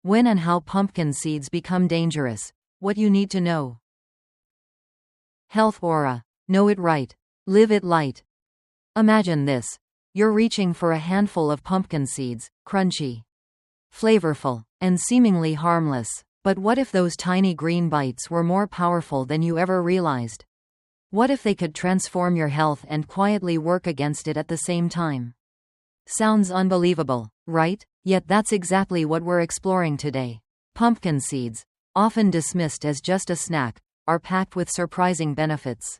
When and how pumpkin seeds become dangerous. What you need to know. Health aura. Know it right. Live it light. Imagine this. You're reaching for a handful of pumpkin seeds, crunchy, flavorful, and seemingly harmless. But what if those tiny green bites were more powerful than you ever realized? What if they could transform your health and quietly work against it at the same time? Sounds unbelievable, right? Yet that's exactly what we're exploring today. Pumpkin seeds, often dismissed as just a snack, are packed with surprising benefits.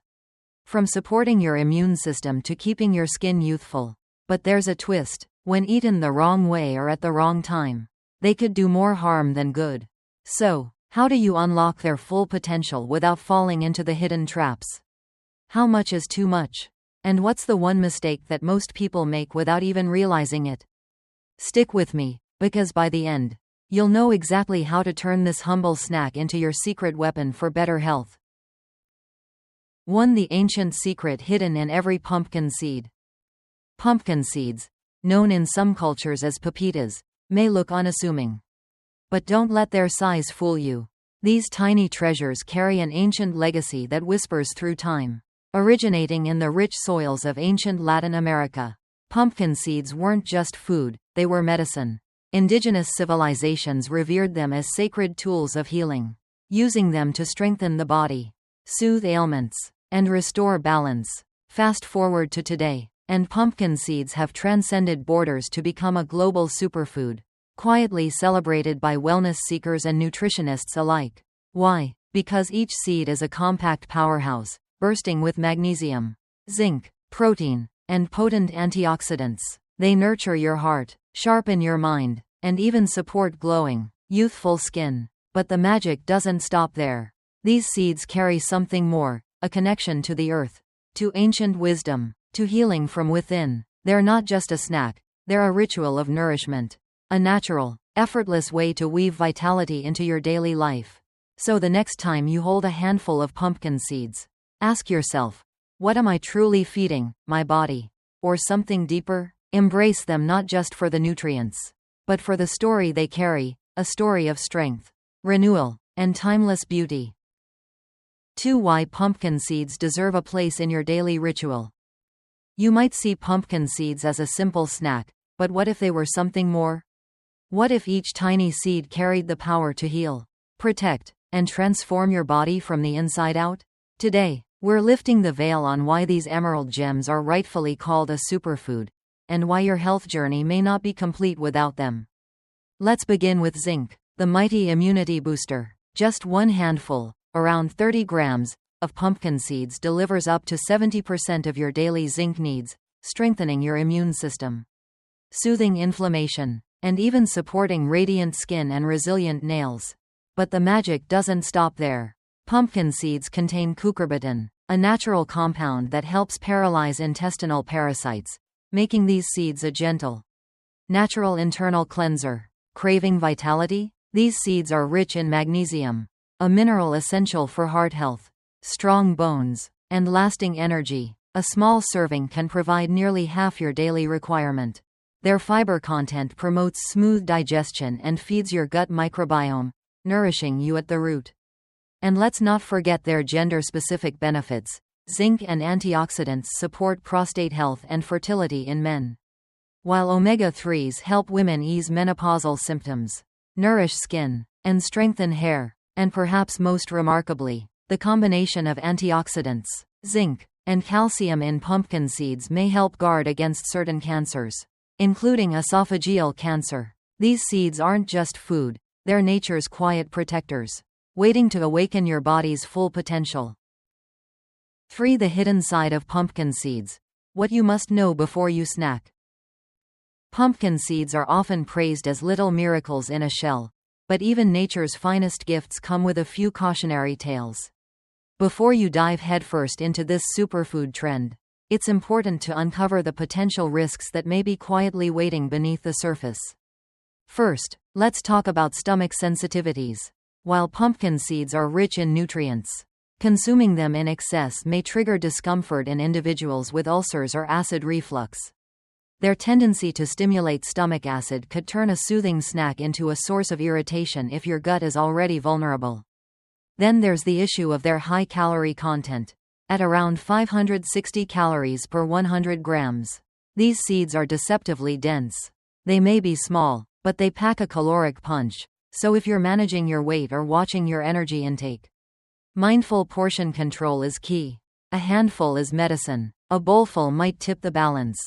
From supporting your immune system to keeping your skin youthful. But there's a twist. When eaten the wrong way or at the wrong time, they could do more harm than good. So, how do you unlock their full potential without falling into the hidden traps? How much is too much? And what's the one mistake that most people make without even realizing it? Stick with me, because by the end, you'll know exactly how to turn this humble snack into your secret weapon for better health. 1. The ancient secret hidden in every pumpkin seed. Pumpkin seeds, known in some cultures as pepitas, may look unassuming. But don't let their size fool you. These tiny treasures carry an ancient legacy that whispers through time. Originating in the rich soils of ancient Latin America, pumpkin seeds weren't just food, they were medicine. Indigenous civilizations revered them as sacred tools of healing, using them to strengthen the body, soothe ailments, and restore balance. Fast forward to today, and pumpkin seeds have transcended borders to become a global superfood, quietly celebrated by wellness seekers and nutritionists alike. Why? Because each seed is a compact powerhouse, bursting with magnesium, zinc, protein, and potent antioxidants. They nurture your heart, sharpen your mind, and even support glowing, youthful skin. But the magic doesn't stop there. These seeds carry something more, a connection to the earth, to ancient wisdom, to healing from within. They're not just a snack, they're a ritual of nourishment, a natural, effortless way to weave vitality into your daily life. So the next time you hold a handful of pumpkin seeds, ask yourself, what am I truly feeding my body? Or something deeper? Embrace them not just for the nutrients, but for the story they carry, a story of strength, renewal, and timeless beauty. 2. Why pumpkin seeds deserve a place in your daily ritual. You might see pumpkin seeds as a simple snack, but what if they were something more? What if each tiny seed carried the power to heal, protect, and transform your body from the inside out? Today, we're lifting the veil on why these emerald gems are rightfully called a superfood, and why your health journey may not be complete without them. Let's begin with zinc, the mighty immunity booster. Just one handful, around 30 grams, of pumpkin seeds delivers up to 70% of your daily zinc needs, strengthening your immune system, soothing inflammation, and even supporting radiant skin and resilient nails. But the magic doesn't stop there. Pumpkin seeds contain cucurbitin, a natural compound that helps paralyze intestinal parasites, making these seeds a gentle, natural internal cleanser. Craving vitality? These seeds are rich in magnesium, a mineral essential for heart health, strong bones, and lasting energy. A small serving can provide nearly half your daily requirement. Their fiber content promotes smooth digestion and feeds your gut microbiome, nourishing you at the root. And let's not forget their gender-specific benefits. Zinc and antioxidants support prostate health and fertility in men, while omega-3s help women ease menopausal symptoms, nourish skin, and strengthen hair. And perhaps most remarkably, the combination of antioxidants, zinc, and calcium in pumpkin seeds may help guard against certain cancers, including esophageal cancer. These seeds aren't just food, they're nature's quiet protectors, waiting to awaken your body's full potential. 3. The hidden side of pumpkin seeds. What you must know before you snack. Pumpkin seeds are often praised as little miracles in a shell, but even nature's finest gifts come with a few cautionary tales. Before you dive headfirst into this superfood trend, it's important to uncover the potential risks that may be quietly waiting beneath the surface. First, let's talk about stomach sensitivities. While pumpkin seeds are rich in nutrients, consuming them in excess may trigger discomfort in individuals with ulcers or acid reflux. Their tendency to stimulate stomach acid could turn a soothing snack into a source of irritation if your gut is already vulnerable. Then there's the issue of their high calorie content. At around 560 calories per 100 grams. These seeds are deceptively dense. They may be small, but they pack a caloric punch, so if you're managing your weight or watching your energy intake, mindful portion control is key. A handful is medicine. A bowlful might tip the balance.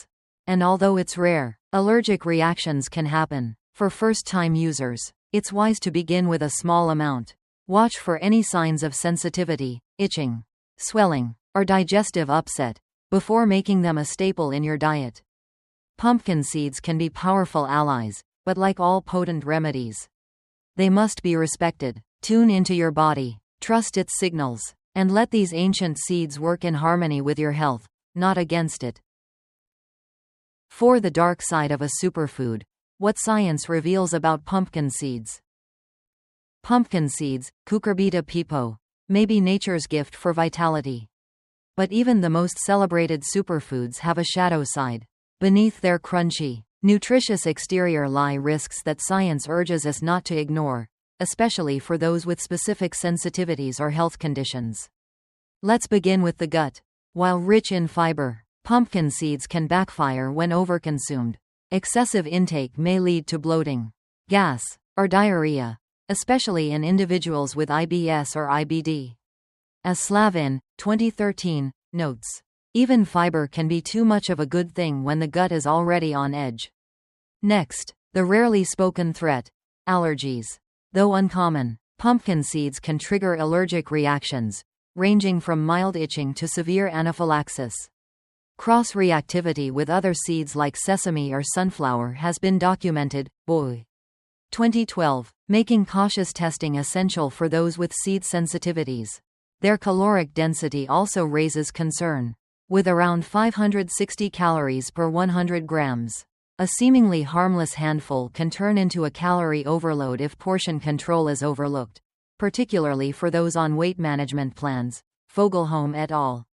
And although it's rare, allergic reactions can happen. For first-time users, it's wise to begin with a small amount. Watch for any signs of sensitivity, itching, swelling, or digestive upset, before making them a staple in your diet. Pumpkin seeds can be powerful allies, but like all potent remedies, they must be respected. Tune into your body, trust its signals, and let these ancient seeds work in harmony with your health, not against it. For the dark side of a superfood, what science reveals about pumpkin seeds. Pumpkin seeds, Cucurbita pepo, may be nature's gift for vitality. But even the most celebrated superfoods have a shadow side. Beneath their crunchy, nutritious exterior lie risks that science urges us not to ignore, especially for those with specific sensitivities or health conditions. Let's begin with the gut. While rich in fiber, pumpkin seeds can backfire when overconsumed. Excessive intake may lead to bloating, gas, or diarrhea, especially in individuals with IBS or IBD. As Slavin, 2013, notes, even fiber can be too much of a good thing when the gut is already on edge. Next, the rarely spoken threat, allergies. Though uncommon, pumpkin seeds can trigger allergic reactions, ranging from mild itching to severe anaphylaxis. Cross-reactivity with other seeds like sesame or sunflower has been documented. Boy. 2012, making cautious testing essential for those with seed sensitivities. Their caloric density also raises concern. With around 560 calories per 100 grams, a seemingly harmless handful can turn into a calorie overload if portion control is overlooked, particularly for those on weight management plans. Fogelholm et al.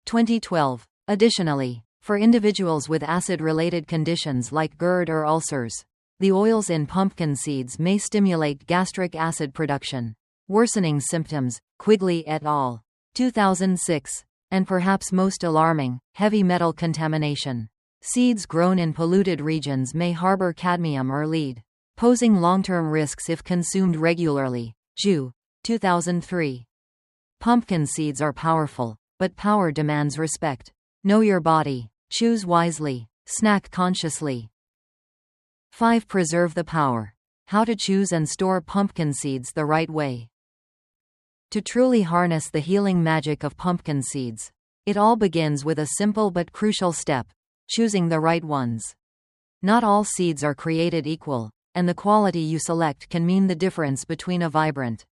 2012. Additionally, for individuals with acid-related conditions like GERD or ulcers, the oils in pumpkin seeds may stimulate gastric acid production, worsening symptoms. Quigley et al. 2006. And perhaps most alarming, heavy metal contamination. Seeds grown in polluted regions may harbor cadmium or lead, posing long-term risks if consumed regularly. Zhu, 2003. Pumpkin seeds are powerful, but power demands respect. Know your body. Choose wisely. Snack consciously. 5. Preserve the power. How to choose and store pumpkin seeds the right way. To truly harness the healing magic of pumpkin seeds, it all begins with a simple but crucial step: choosing the right ones. Not all seeds are created equal, and the quality you select can mean the difference between a vibrant,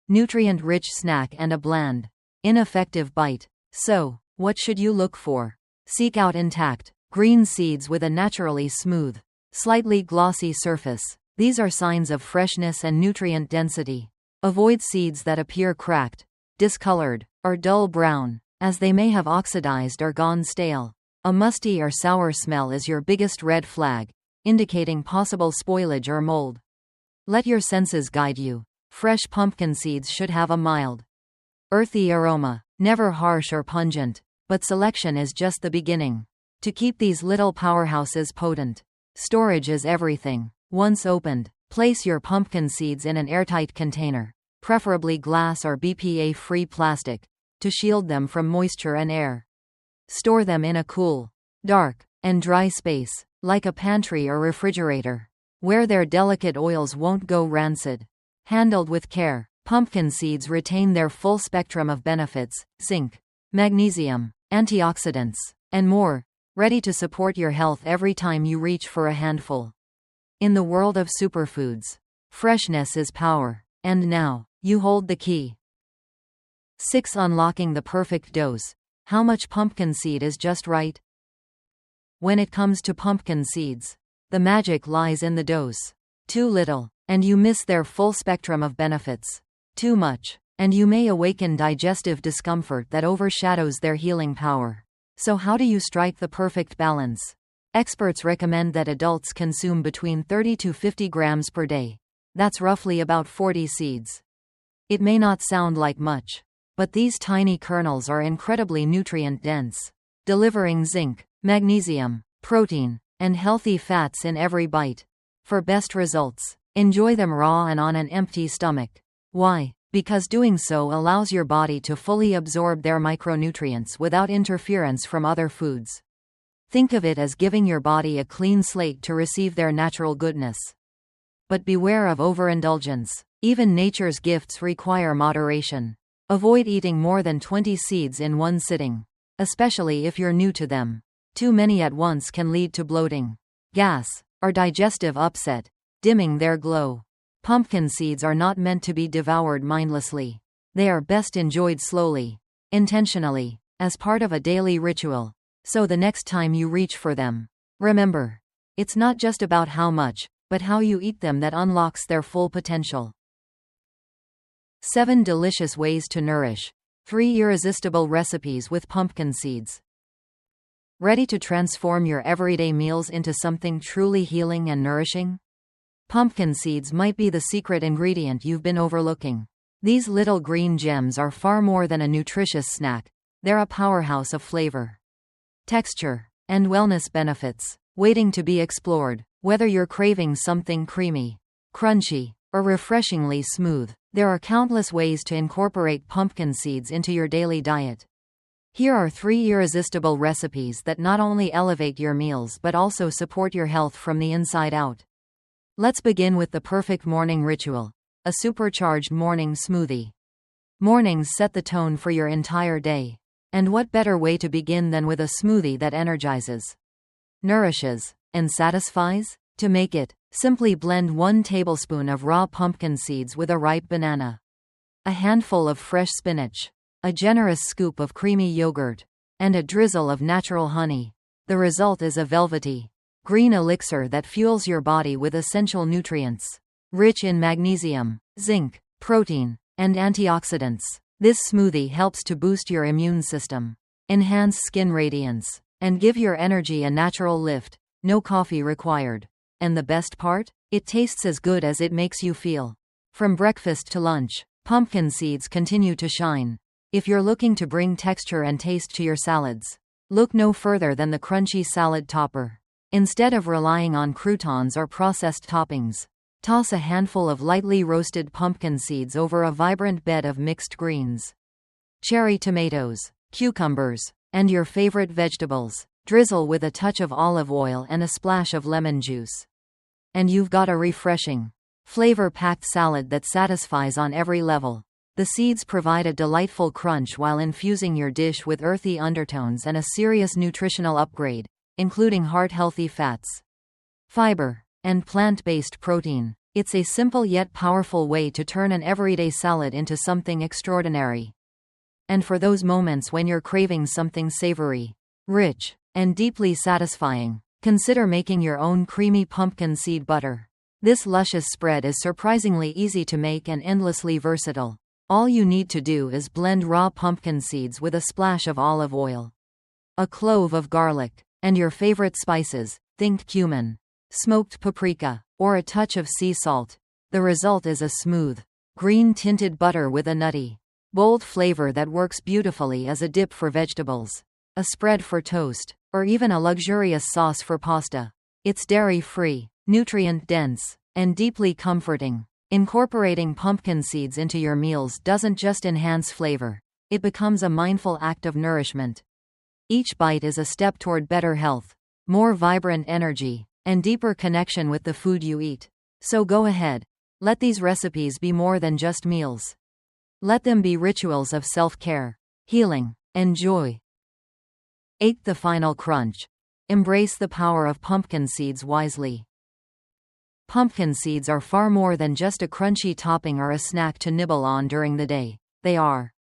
nutrient-rich snack and a bland, ineffective bite. So, what should you look for? Seek out intact, green seeds with a naturally smooth, slightly glossy surface. These are signs of freshness and nutrient density. Avoid seeds that appear cracked, discolored, or dull brown, as they may have oxidized or gone stale. A musty or sour smell is your biggest red flag, indicating possible spoilage or mold. Let your senses guide you. Fresh pumpkin seeds should have a mild, earthy aroma, never harsh or pungent, but selection is just the beginning. To keep these little powerhouses potent, storage is everything. Once opened, place your pumpkin seeds in an airtight container, preferably glass or BPA-free plastic, to shield them from moisture and air. Store them in a cool, dark, and dry space, like a pantry or refrigerator, where their delicate oils won't go rancid. Handled with care, pumpkin seeds retain their full spectrum of benefits: zinc, magnesium, antioxidants, and more, ready to support your health every time you reach for a handful. In the world of superfoods, freshness is power, and now, you hold the key. 6. Unlocking the perfect dose. How much pumpkin seed is just right? When it comes to pumpkin seeds, the magic lies in the dose. Too little, and you miss their full spectrum of benefits. Too much, and you may awaken digestive discomfort that overshadows their healing power. So how do you strike the perfect balance? Experts recommend that adults consume between 30 to 50 grams per day. That's roughly about 40 seeds. It may not sound like much, but these tiny kernels are incredibly nutrient-dense, delivering zinc, magnesium, protein, and healthy fats in every bite. For best results, enjoy them raw and on an empty stomach. Why? Because doing so allows your body to fully absorb their micronutrients without interference from other foods. Think of it as giving your body a clean slate to receive their natural goodness. But beware of overindulgence. Even nature's gifts require moderation. Avoid eating more than 20 seeds in one sitting, especially if you're new to them. Too many at once can lead to bloating, gas, or digestive upset, dimming their glow. Pumpkin seeds are not meant to be devoured mindlessly. They are best enjoyed slowly, intentionally, as part of a daily ritual. So the next time you reach for them, remember, it's not just about how much, but how you eat them that unlocks their full potential. 7 delicious ways to nourish. 3 irresistible recipes with pumpkin seeds. Ready to transform your everyday meals into something truly healing and nourishing? Pumpkin seeds might be the secret ingredient you've been overlooking. These little green gems are far more than a nutritious snack. They're a powerhouse of flavor, texture, and wellness benefits, waiting to be explored. Whether you're craving something creamy, crunchy, or refreshingly smooth, there are countless ways to incorporate pumpkin seeds into your daily diet. Here are 3 irresistible recipes that not only elevate your meals but also support your health from the inside out. Let's begin with the perfect morning ritual: a supercharged morning smoothie. Mornings set the tone for your entire day. And what better way to begin than with a smoothie that energizes, nourishes, and satisfies? To make it, simply blend 1 tablespoon of raw pumpkin seeds with a ripe banana, a handful of fresh spinach, a generous scoop of creamy yogurt, and a drizzle of natural honey. The result is a velvety, green elixir that fuels your body with essential nutrients, rich in magnesium, zinc, protein, and antioxidants. This smoothie helps to boost your immune system, enhance skin radiance, and give your energy a natural lift. No coffee required. And the best part? It tastes as good as it makes you feel. From breakfast to lunch, pumpkin seeds continue to shine. If you're looking to bring texture and taste to your salads, look no further than the crunchy salad topper. Instead of relying on croutons or processed toppings, toss a handful of lightly roasted pumpkin seeds over a vibrant bed of mixed greens, cherry tomatoes, cucumbers, and your favorite vegetables. Drizzle with a touch of olive oil and a splash of lemon juice. And you've got a refreshing, flavor-packed salad that satisfies on every level. The seeds provide a delightful crunch while infusing your dish with earthy undertones and a serious nutritional upgrade, including heart-healthy fats, fiber, and plant-based protein. It's a simple yet powerful way to turn an everyday salad into something extraordinary. And for those moments when you're craving something savory, rich, and deeply satisfying, consider making your own creamy pumpkin seed butter. This luscious spread is surprisingly easy to make and endlessly versatile. All you need to do is blend raw pumpkin seeds with a splash of olive oil, a clove of garlic, and your favorite spices, think cumin, smoked paprika, or a touch of sea salt. The result is a smooth, green-tinted butter with a nutty, bold flavor that works beautifully as a dip for vegetables, a spread for toast, or even a luxurious sauce for pasta. It's dairy-free, nutrient-dense, and deeply comforting. Incorporating pumpkin seeds into your meals doesn't just enhance flavor, it becomes a mindful act of nourishment. Each bite is a step toward better health, more vibrant energy, and deeper connection with the food you eat. So go ahead, let these recipes be more than just meals. Let them be rituals of self-care, healing, and joy. 8. The final crunch. Embrace the power of pumpkin seeds wisely. Pumpkin seeds are far more than just a crunchy topping or a snack to nibble on during the day. They are,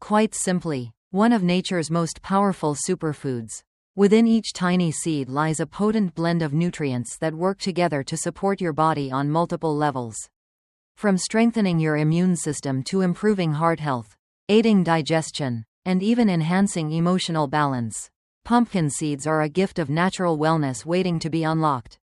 quite simply, one of nature's most powerful superfoods. Within each tiny seed lies a potent blend of nutrients that work together to support your body on multiple levels. From strengthening your immune system to improving heart health, aiding digestion, and even enhancing emotional balance. Pumpkin seeds are a gift of natural wellness waiting to be unlocked.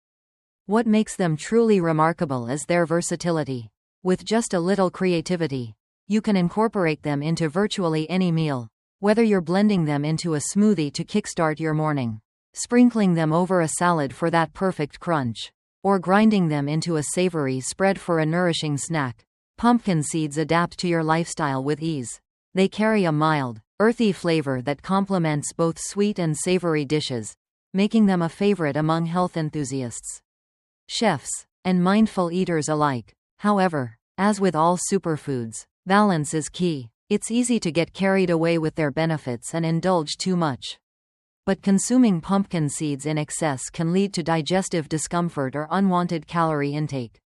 What makes them truly remarkable is their versatility. With just a little creativity, you can incorporate them into virtually any meal. Whether you're blending them into a smoothie to kickstart your morning, sprinkling them over a salad for that perfect crunch, or grinding them into a savory spread for a nourishing snack, pumpkin seeds adapt to your lifestyle with ease. They carry a mild, earthy flavor that complements both sweet and savory dishes, making them a favorite among health enthusiasts, chefs, and mindful eaters alike. However, as with all superfoods, balance is key. It's easy to get carried away with their benefits and indulge too much. But consuming pumpkin seeds in excess can lead to digestive discomfort or unwanted calorie intake.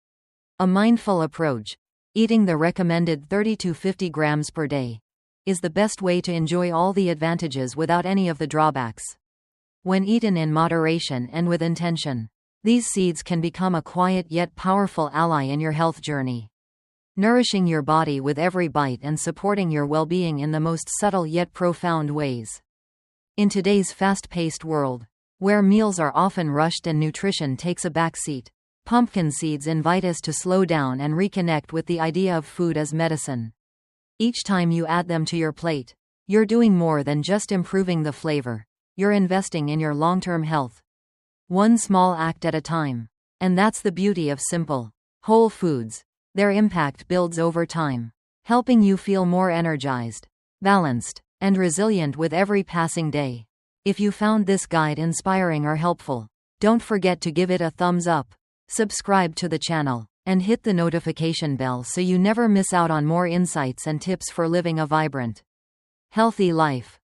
A mindful approach, eating the recommended 30 to 50 grams per day, is the best way to enjoy all the advantages without any of the drawbacks. When eaten in moderation and with intention, these seeds can become a quiet yet powerful ally in your health journey, nourishing your body with every bite and supporting your well-being in the most subtle yet profound ways. In today's fast-paced world, where meals are often rushed and nutrition takes a back seat, pumpkin seeds invite us to slow down and reconnect with the idea of food as medicine. Each time you add them to your plate, you're doing more than just improving the flavor. You're investing in your long-term health, one small act at a time. And that's the beauty of simple, whole foods. Their impact builds over time, helping you feel more energized, balanced, and resilient with every passing day. If you found this guide inspiring or helpful, don't forget to give it a thumbs up, subscribe to the channel, and hit the notification bell so you never miss out on more insights and tips for living a vibrant, healthy life.